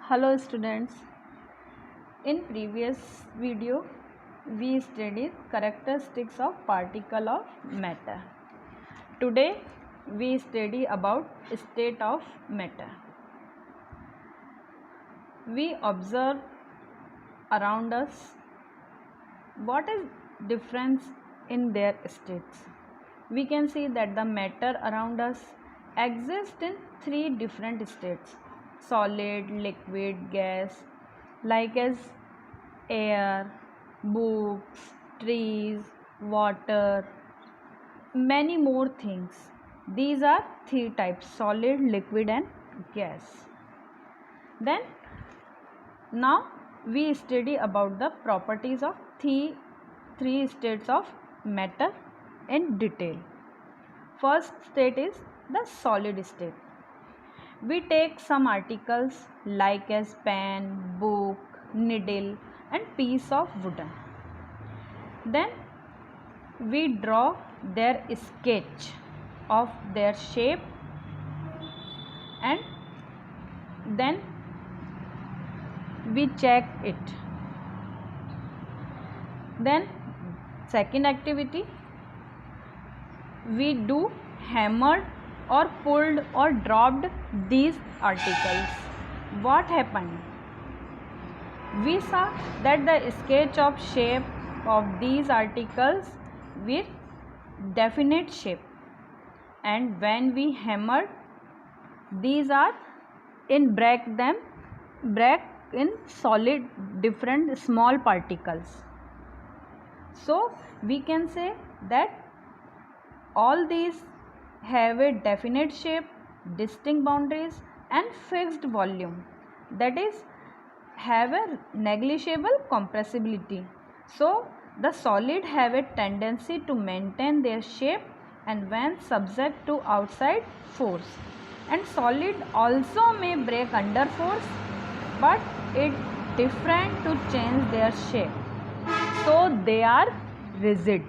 Hello students, in previous video we studied characteristics of particle of matter. Today we study about state of matter. We observe around us what is difference in their states. We can see that the matter around us exists in three different states: solid, liquid, gas, like as air, books, trees, water, many more things. These are three types: solid, liquid and gas. Then now we study about the properties of three states of matter in detail. First state is the solid state. We take some articles like as pen, book, needle and piece of wooden. Then we draw their sketch of their shape and then we check it. Then second activity, we do hammered or pulled or dropped these articles. What happened? We saw that the sketch of shape of these articles with definite shape, and when we hammered, these are break in solid different small particles. So we can say that all these have a definite shape, distinct boundaries and fixed volume, that is have a negligible compressibility. So the solid have a tendency to maintain their shape and when subject to outside force, and solid also may break under force but it different to change their shape, so they are rigid.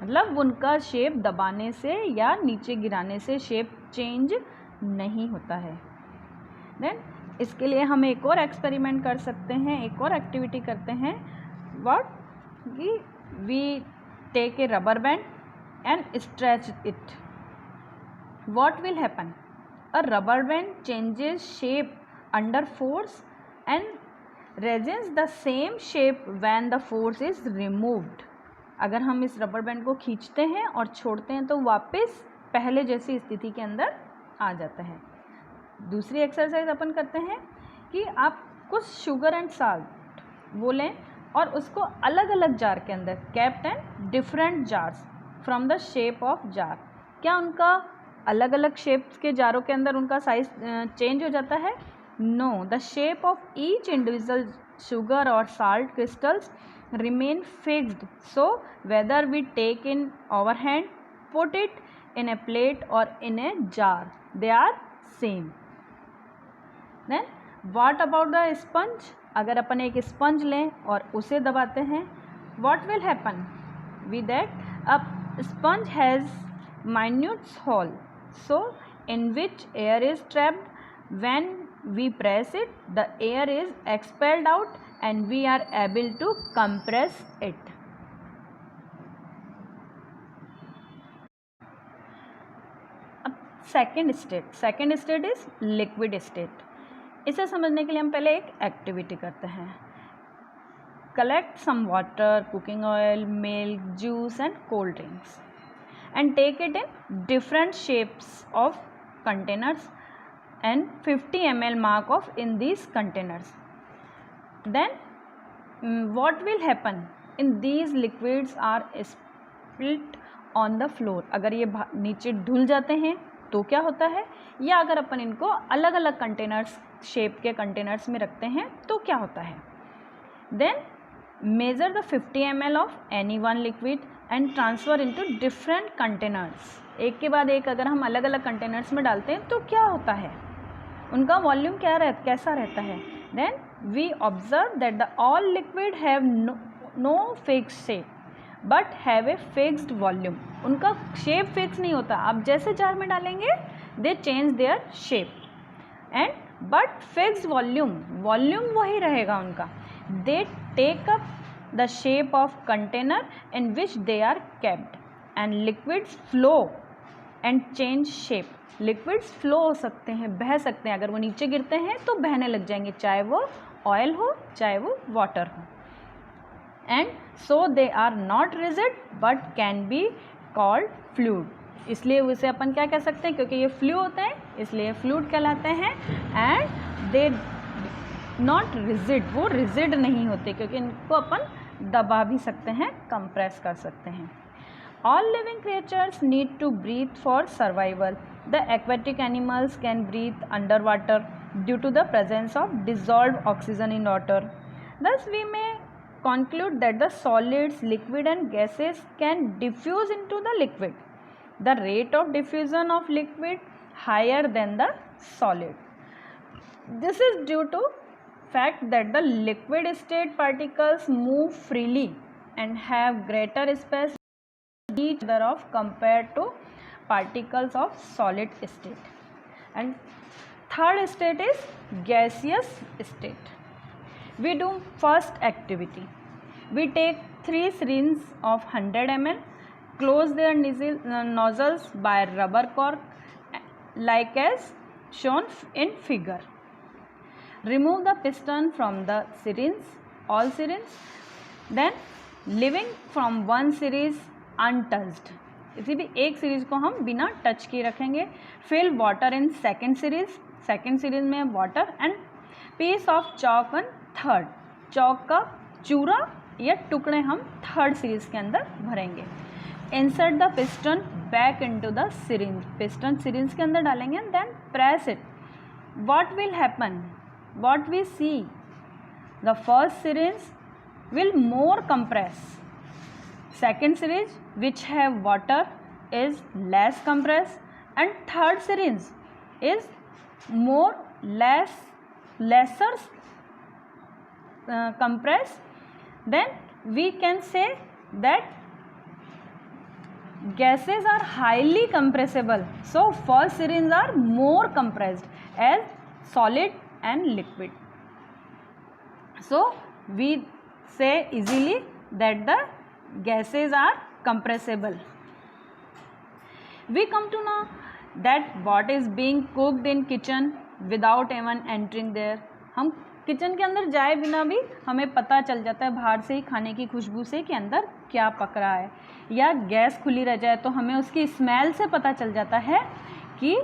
मतलब उनका shape दबाने से या नीचे गिराने से shape change नहीं होता है. देन इसके लिए हम एक और एक्सपेरिमेंट कर सकते हैं, एक और एक्टिविटी करते हैं. व्हाट कि we take a rubber band and stretch it. What will happen? A rubber band changes shape under force and regains the same shape when the force is removed. अगर हम इस रबर बैंड को खींचते हैं और छोड़ते हैं तो वापस पहले जैसी स्थिति के अंदर आ जाता है. दूसरी एक्सरसाइज अपन करते हैं कि आप कुछ शुगर एंड साल्ट वो लें और उसको अलग अलग जार के अंदर capped and different jars from the shape of jar. क्या उनका अलग अलग शेप्स के जारों के अंदर उनका साइज चेंज हो जाता है? No, the shape of each individual sugar or salt crystals remain fixed. So whether we take in our hand, put it in a plate or in a jar, they are same. Then what about the sponge? अगर अपन एक sponge लें और उसे दबाते हैं, what will happen? With that a sponge has minute hole, so in which air is trapped. When we press it, the air is expelled out and we are able to compress it. Second state is liquid state. इसे समझने के लिए हम पहले एक activity करते हैं. Collect some water, cooking oil, milk, juice and cold drinks and take it in different shapes of containers and 50 ml mark of in these containers. Then what will happen? In these liquids are split on the floor. अगर ये नीचे धुल जाते हैं तो क्या होता है, या अगर अपन इनको अलग अलग कंटेनर्स शेप के कंटेनर्स में रखते हैं तो क्या होता है. Then measure the 50 ml of any one liquid and transfer into different containers. एक के बाद एक अगर हम अलग अलग कंटेनर्स में डालते हैं तो क्या होता है, उनका वॉल्यूम कैसा रहता है. Then we observe that the all liquid have no fixed shape but have a fixed volume. उनका शेप फिक्स नहीं होता, आप जैसे जार में डालेंगे they change their shape. And but fixed volume वही रहेगा उनका. They take up the shape of container in which they are kept and liquids flow and change shape. Liquids flow हो सकते हैं, बह सकते हैं, अगर वो नीचे गिरते हैं तो बहने लग जाएंगे, चाहे वो ऑयल हो चाहे वो वाटर हो. And so they are not rigid but can be called fluid. इसलिए उसे अपन क्या कह सकते हैं, क्योंकि ये फ्लू होते हैं इसलिए फ्लूइड कहलाते हैं. एंड दे नॉट रिजिड, वो रिजिड नहीं होते क्योंकि इनको अपन दबा भी सकते हैं, कंप्रेस कर सकते हैं. All living creatures need to breathe for survival. The aquatic animals can breathe underwater due to the presence of dissolved oxygen in water. Thus, we may conclude that the solids, liquid and gases can diffuse into the liquid. The rate of diffusion of liquid higher than the solid. This is due to fact that the liquid state particles move freely and have greater space each other of compared to particles of solid state. And third state is gaseous state. We do first activity. We take 3 syringes of 100 ml, close their nozzles by rubber cork like as shown in figure. Remove the piston from the syringe, all syringes, then leaving from one series untouched. इसी भी एक series को हम बिना touch किए रखेंगे. Fill water in second series में water and piece of chalk on third. Chalk का चूरा या टुकड़े हम थर्ड सीरीज के अंदर भरेंगे. Insert the piston back into the series. Piston series के अंदर डालेंगे and then press it. What will happen, what we see, the first series will more compress. Second series which have water is less compressed and third series is lesser compressed. Then we can say that gases are highly compressible. So first series are more compressed as solid and liquid. So we say easily that the gases are compressible. We come to know that what is being cooked in kitchen without even entering there. हम kitchen के अंदर जाए बिना भी हमें पता चल जाता है बाहर से ही खाने की खुशबू से कि अंदर क्या पक रहा है, या गैस खुली रह जाए तो हमें उसकी स्मेल से पता चल जाता है कि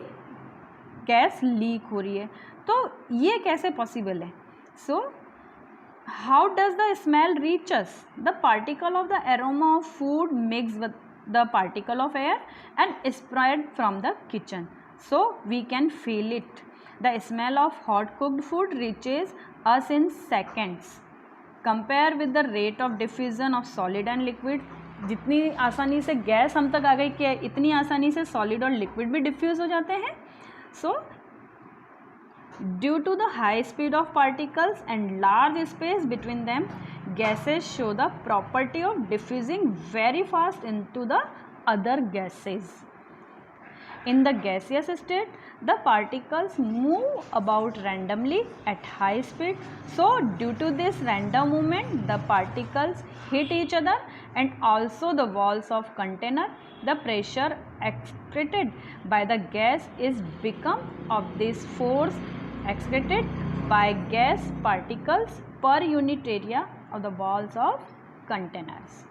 गैस लीक हो रही है. तो ये कैसे पॉसिबल है? सो how does the smell reach us? The particle of the aroma of food mixed with the particle of air and spread from the kitchen, so we can feel it. The smell of hot cooked food reaches us in seconds. Compare with the rate of diffusion of solid and liquid. जितनी आसानी से gas हम तक आ गई कि इतनी आसानी से सॉलिड और लिक्विड भी डिफ्यूज़ हो जाते हैं. So due to the high speed of particles and large space between them, gases show the property of diffusing very fast into the other gases. In the gaseous state, the particles move about randomly at high speed. So due to this random movement, the particles hit each other and also the walls of container. The pressure excreted by the gas is become of this force excreted by gas particles per unit area of the walls of containers.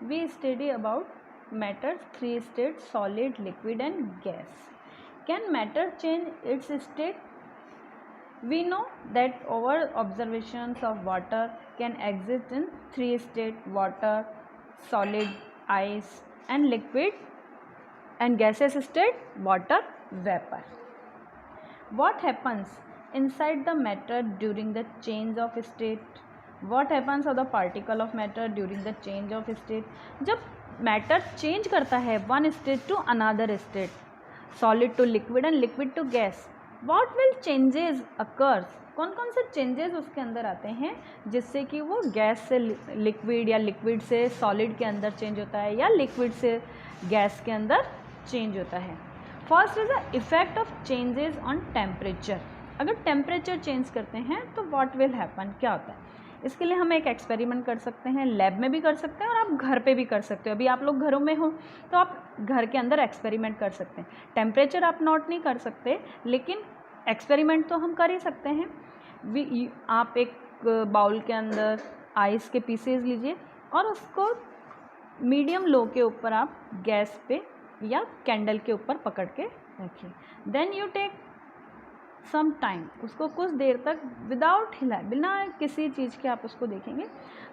We study about matter's 3 states: solid, liquid and gas. Can matter change its state? We know that our observations of water can exist in 3 states: water, solid, ice and liquid, and gaseous state water vapor. What happens inside the matter during the change of state? What happens of the particle of matter during the change of state? जब matter change करता है one state to another state, solid to liquid and liquid to gas, what will changes occurs? कौन कौन से changes उसके अंदर आते हैं जिससे कि वो गैस से लिक्विड या लिक्विड से सॉलिड के अंदर चेंज होता है या लिक्विड से गैस के अंदर चेंज होता है? First is the effect of changes on temperature. अगर टेम्परेचर चेंज करते हैं तो व्हाट विल हैपन, क्या होता है? इसके लिए हम एक एक्सपेरिमेंट कर सकते हैं, लैब में भी कर सकते हैं और आप घर पे भी कर सकते हो। अभी आप लोग घरों में हो तो आप घर के अंदर एक्सपेरिमेंट कर सकते हैं। टेम्परेचर आप नोट नहीं कर सकते, लेकिन एक्सपेरिमेंट तो हम कर ही सकते हैं। आप एक बाउल के अंदर आइस के पीसेस लीजिए और उसको मीडियम लो के ऊपर आप गैस पे या कैंडल के ऊपर पकड़ के रखिए। Then you take some time, उसको कुछ देर तक विदाउट हिलाए, बिना किसी चीज़ के आप उसको देखेंगे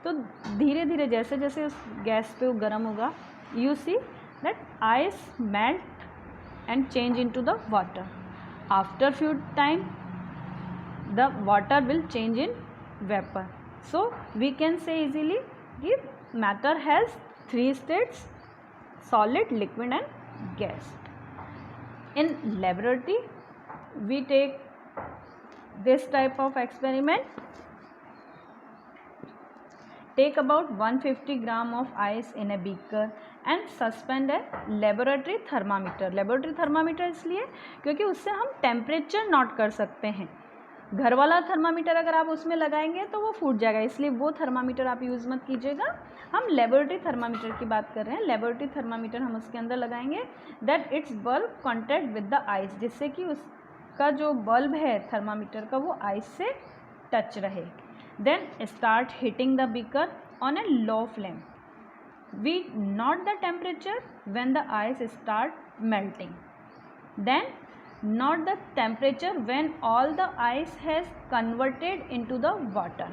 तो धीरे धीरे जैसे जैसे उस गैस पे वो गर्म होगा, you see that ice melt and change into the water. After few time the water will change in vapour. So we can say easily कि matter has 3 states: solid, liquid and gas. In laboratory we take this type of experiment. Take about 150 gram of ice in a beaker and suspend a laboratory thermometer. laboratory thermometer इसलिए क्योंकि उससे हम temperature note कर सकते हैं। घर वाला thermometer अगर आप उसमें लगाएंगे तो वो फूट जाएगा, इसलिए वो थर्मामीटर आप यूज़ मत कीजिएगा। हम लेबोरेटरी थर्मामीटर की बात कर रहे हैं। लेबोरेटरी थर्मामीटर हम उसके अंदर लगाएंगे that it's bulb contact with the ice, जिससे कि उसका जो बल्ब है थर्मामीटर का वो आइस से टच रहे। Then start heating the beaker on a low flame. We note the temperature when the ice start melting. Then not the temperature when all the ice has converted into the water.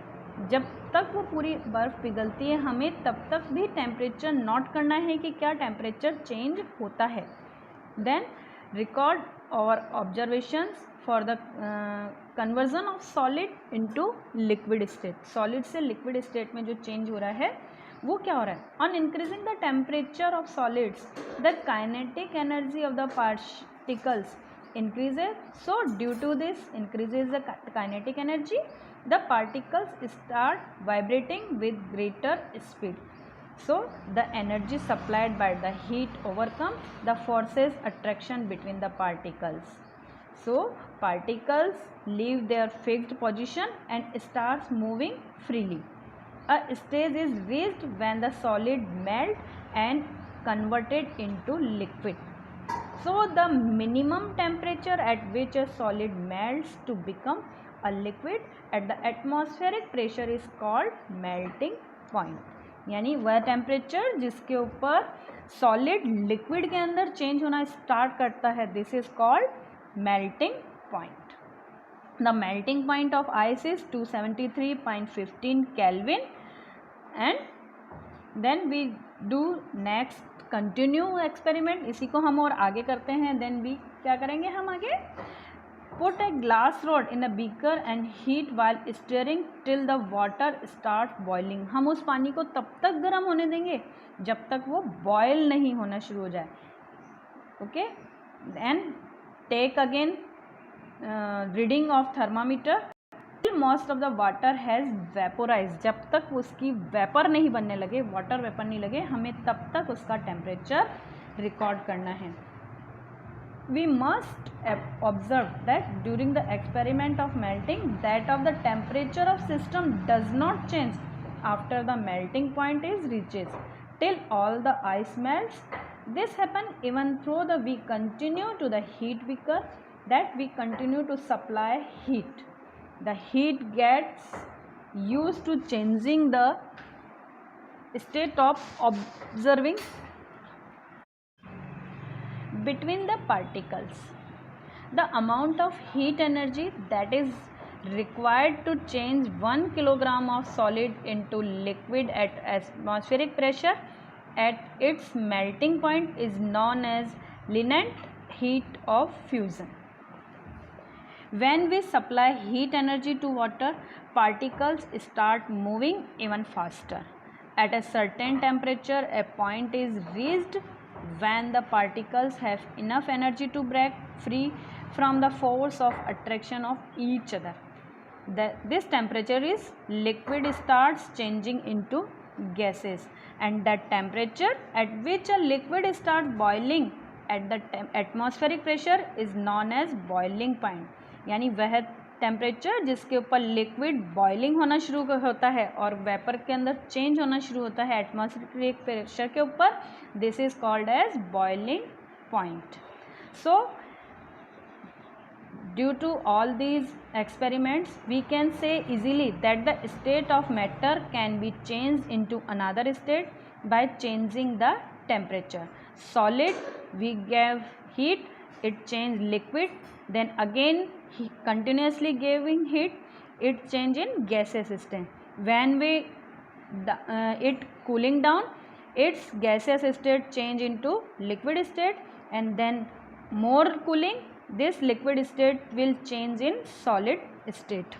जब तक वो पूरी बर्फ़ पिघलती है हमें तब तक भी टेम्परेचर नोट करना है कि क्या टेम्परेचर चेंज होता है। देन रिकॉर्ड और observations for the conversion of solid into liquid state. Solid से लिक्विड स्टेट में जो चेंज हो रहा है वो क्या हो रहा है? On increasing the temperature of solids the kinetic energy of the particles increases. So due to this increases the kinetic energy, the particles start vibrating with greater speed. So the energy supplied by the heat overcome the forces attraction between the particles. So particles leave their fixed position and starts moving freely. A stage is reached when the solid melt and converted into liquid. So the minimum temperature at which a solid melts to become a liquid at the atmospheric pressure is called melting point. यानी वह temperature जिसके ऊपर solid liquid के अंदर change होना start करता है, this is called melting point. The melting point of ice is 273.15 Kelvin and then we do next continue experiment. इसी को हम और आगे करते हैं। देन भी क्या करेंगे हम आगे? Put a glass rod in a beaker and heat while steering till the water start boiling. हम उस पानी को तब तक गर्म होने देंगे जब तक वो बॉयल नहीं होना शुरू हो जाए। Okay, then take again reading of thermometer most of the water has vaporise. जब तक उसकी वेपर नहीं बनने लगे, वाटर वेपर नहीं लगे, हमें तब तक उसका टेम्परेचर रिकॉर्ड करना है। We must observe that during the experiment of melting that of the temperature of system does not change after the melting point is reaches till all the ice melts. This happen even through the we continue to the heat beaker that we continue to supply heat. The heat gets used to changing the state of observing between the particles. The amount of heat energy that is required to change 1 kilogram of solid into liquid at atmospheric pressure at its melting point is known as latent heat of fusion. When we supply heat energy to water, particles start moving even faster. At a certain temperature, a point is reached when the particles have enough energy to break free from the force of attraction of each other. This temperature is liquid starts changing into gases, and that temperature at which a liquid starts boiling at the atmospheric pressure is known as boiling point. यानी वह temperature जिसके ऊपर liquid boiling होना शुरू होता है और vapour के अंदर चेंज होना शुरू होता है एटमॉस्फेरिक प्रेशर के ऊपर, this is called as boiling point. So due to all these experiments we can say easily that the state of matter can be changed into another state by changing the temperature. Solid, we gave heat, it changed liquid, then again continuously giving heat, it changed in gaseous state. When we it cooling down, its gaseous state change into liquid state, and then more cooling, this liquid state will change in solid state.